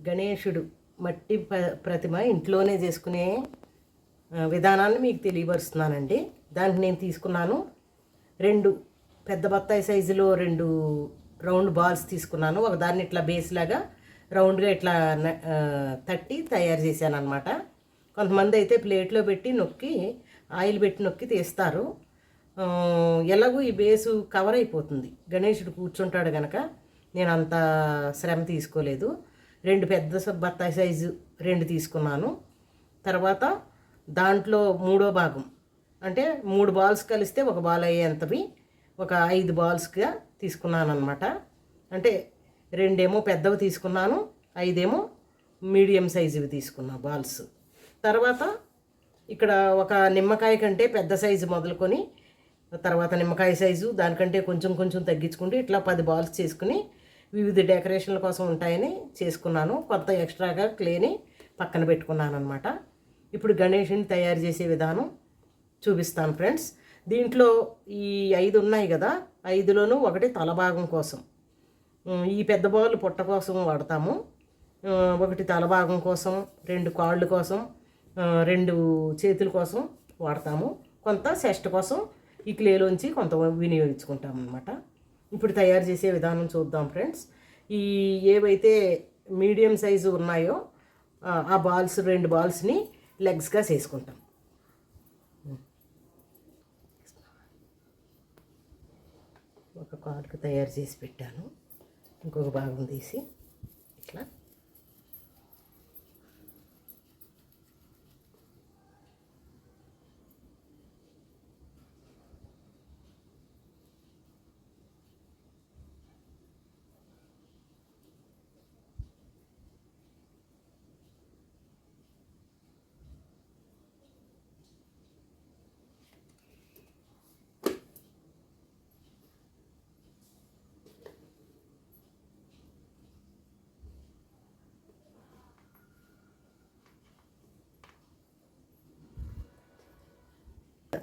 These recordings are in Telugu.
గణేశుడు మట్టి ప్రతిమ ఇంట్లోనే చేసుకునే విధానాన్ని మీకు తెలియపరుస్తున్నానండి. దానికి నేను తీసుకున్నాను 2 పెద్ద బత్తాయి సైజులో 2 రౌండ్ బాల్స్ తీసుకున్నాను. ఒకదాన్ని ఇట్లా బేస్ లాగా రౌండ్గా ఇట్లా తట్టి తయారు చేశాను అనమాట. కొంతమంది అయితే ప్లేట్లో పెట్టి నొక్కి ఆయిల్ పెట్టి నొక్కి తీస్తారు. ఎలాగూ ఈ బేసు కవర్ అయిపోతుంది, గణేశుడు కూర్చుంటాడు కనుక నేను అంత శ్రమ తీసుకోలేదు. 2 పెద్ద బత్తాయి సైజు 2 తీసుకున్నాను. తర్వాత దాంట్లో 3వ భాగం అంటే 3 బాల్స్ కలిస్తే ఒక బాల్ అయ్యేంతవి ఒక 5 బాల్స్గా తీసుకున్నాను అనమాట. అంటే 2 ఏమో పెద్దవి తీసుకున్నాను, 5 ఏమో మీడియం సైజువి తీసుకున్నా బాల్స్. తర్వాత ఇక్కడ ఒక నిమ్మకాయ కంటే పెద్ద సైజు మొదలుకొని తర్వాత నిమ్మకాయ సైజు దానికంటే కొంచెం కొంచెం తగ్గించుకుంటూ ఇట్లా 10 బాల్స్ చేసుకుని వివిధ డెకరేషన్ల కోసం ఉంటాయని చేసుకున్నాను. కొంత ఎక్స్ట్రాగా క్లేని పక్కన పెట్టుకున్నాను అనమాట. ఇప్పుడు గణేషుని తయారు చేసే విధానం చూపిస్తాను ఫ్రెండ్స్. దీంట్లో ఈ 5 ఉన్నాయి కదా, 5లోనూ ఒకటి తల భాగం కోసం, ఈ పెద్ద బాల్ పొట్ట కోసం వాడతాము, ఒకటి తల భాగం కోసం, 2 కాళ్ళు కోసం, 2 చేతుల కోసం వాడతాము, కొంత చెస్ట్ కోసం ఈ క్లేలోంచి కొంత వినియోగించుకుంటాం అన్నమాట. ఇప్పుడు తయారు చేసే విధానం చూద్దాం ఫ్రెండ్స్. ఈ ఏవైతే మీడియం సైజు ఉన్నాయో ఆ బాల్స్ 2 బాల్స్ని లెగ్స్గా చేసుకుంటాం. ఒక కాలుకి తయారు చేసి పెట్టాను, ఇంకొక భాగం తీసి ఇట్లా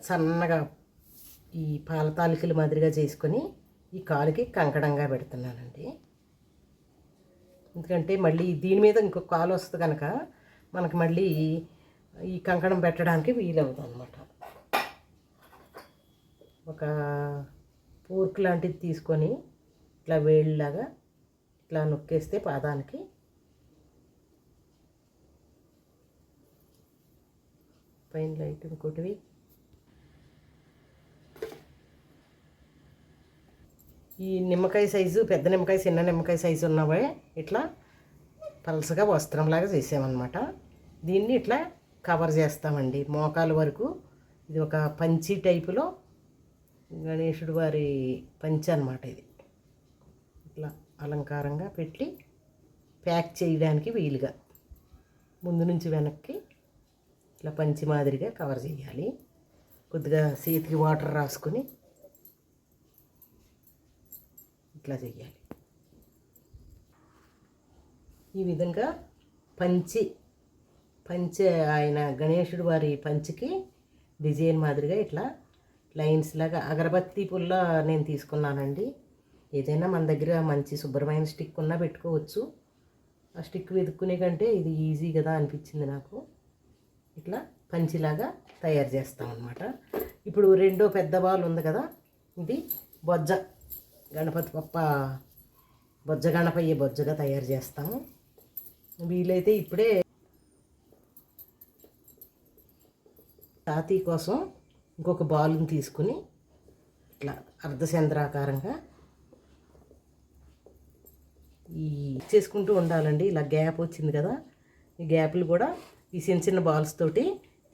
సన్నగా ఈ పాల తాలికల మాదిరిగా చేసుకొని ఈ కాలుకి కంకణంగా పెడుతున్నానండి. ఎందుకంటే మళ్ళీ దీని మీద ఇంకొక కాలు వస్తుంది కనుక మనకు మళ్ళీ ఈ కంకణం పెట్టడానికి వీలవుతుంది అనమాట. ఒక పూర్క్ లాంటిది తీసుకొని ఇట్లా వేళ్ళలాగా ఇట్లా నొక్కేస్తే పాదానికి పైన లైట్ ఇంకోటివి ఈ నిమ్మకాయ సైజు పెద్ద నిమ్మకాయ చిన్న నిమ్మకాయ సైజు ఉన్నవే ఇట్లా పలసగా వస్త్రంలాగా చేసామన్నమాట. దీన్ని ఇట్లా కవర్ చేస్తామండి మోకాల వరకు. ఇది ఒక పంచి టైపులో గణేశుడు వారి పంచి అన్నమాట. ఇది ఇట్లా అలంకారంగా పెట్టి ప్యాక్ చేయడానికి వీలుగా ముందు నుంచి వెనక్కి ఇట్లా పంచి మాదిరిగా కవర్ చేయాలి. కొద్దిగా చేతికి వాటర్ రాసుకొని ఇట్లా చేయాలి. ఈ విధంగా పంచి ఆయన గణేశుడు వారి పంచికి డిజైన్ మాదిరిగా ఇట్లా లైన్స్ లాగా అగరబత్తి పుల్ల నేను తీసుకున్నానండి. ఏదైనా మన దగ్గర మంచి శుభ్రమైన స్టిక్ ఉన్నా పెట్టుకోవచ్చు. ఆ స్టిక్ వెతుక్కునే కంటే ఇది ఈజీ కదా అనిపించింది నాకు. ఇట్లా పంచిలాగా తయారు చేస్తామన్నమాట. ఇప్పుడు 2వ పెద్ద బాల్ ఉంది కదా, ఇది బొజ్జ గణపతి పప్ప బొజ్జ గణపయ్య బొజ్జగా తయారు చేస్తాము. వీలైతే ఇప్పుడే తాతీ కోసం ఇంకొక బాల్ని తీసుకుని ఇట్లా అర్ధచంద్రాకారంగా ఈ చేసుకుంటూ ఉండాలండి. ఇలా గ్యాప్ వచ్చింది కదా, ఈ గ్యాప్లు కూడా ఈ చిన్న చిన్న బాల్స్ తోటి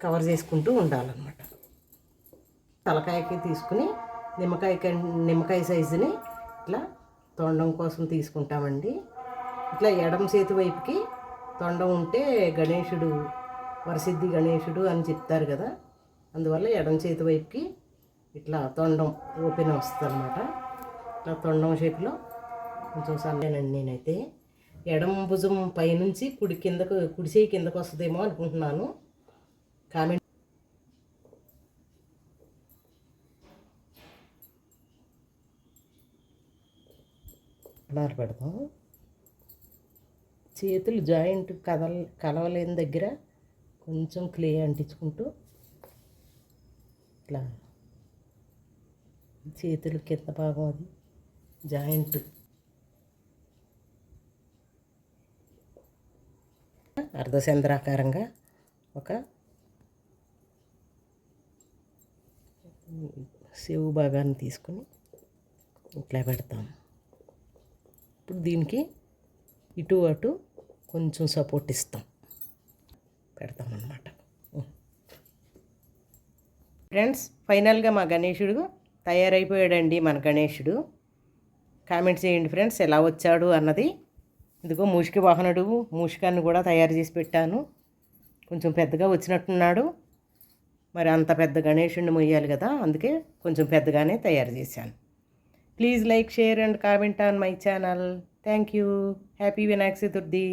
కవర్ చేసుకుంటూ ఉండాలన్నమాట. తలకాయకి తీసుకుని నిమ్మకాయ సైజుని ఇట్లా తొండం కోసం తీసుకుంటామండి. ఇట్లా ఎడమ చేతి వైపుకి తొండం ఉంటే గణేశుడు వరసిద్ధి గణేశుడు అని చెప్తారు కదా, అందువల్ల ఎడమ చేతి వైపుకి ఇట్లా తొండం ఓపెన్ వస్తుంది అనమాట. ఇట్లా తొండం షేప్లో కొంచెం సన్నేనండి. నేనైతే ఎడమ భుజం పైనుంచి కుడి చేయి కిందకు వస్తుందేమో అనుకుంటున్నాను. కామెంట్ పెడతాం. చేతులు జాయింట్ కలవలేని దగ్గర కొంచెం క్లే అంటించుకుంటూ ఇట్లా చేతులు కింద భాగం అది జాయింట్ అర్ధచంద్రాకారంగా ఒక చెవు భాగాన్ని తీసుకొని ఇట్లా పెడతాం. ఇప్పుడు దీనికి ఇటు అటు కొంచెం సపోర్ట్ ఇస్తాం పెడతామన్నమాట. ఫ్రెండ్స్, ఫైనల్గా మా గణేశుడు తయారైపోయాడండి. మన గణేశుడు కామెంట్ చేయండి ఫ్రెండ్స్, ఎలా వచ్చాడు అన్నది. ఇదిగో మూషిక వాహనుడు, మూషికాన్ని కూడా తయారు చేసి పెట్టాను. కొంచెం పెద్దగా వచ్చినట్టున్నాడు. మరి అంత పెద్ద గణేశుడిని మొయ్యాలి కదా, అందుకే కొంచెం పెద్దగానే తయారు చేశాను. Please like, share and comment on my channel. Thank you. Happy Vinayaka Chaturthi.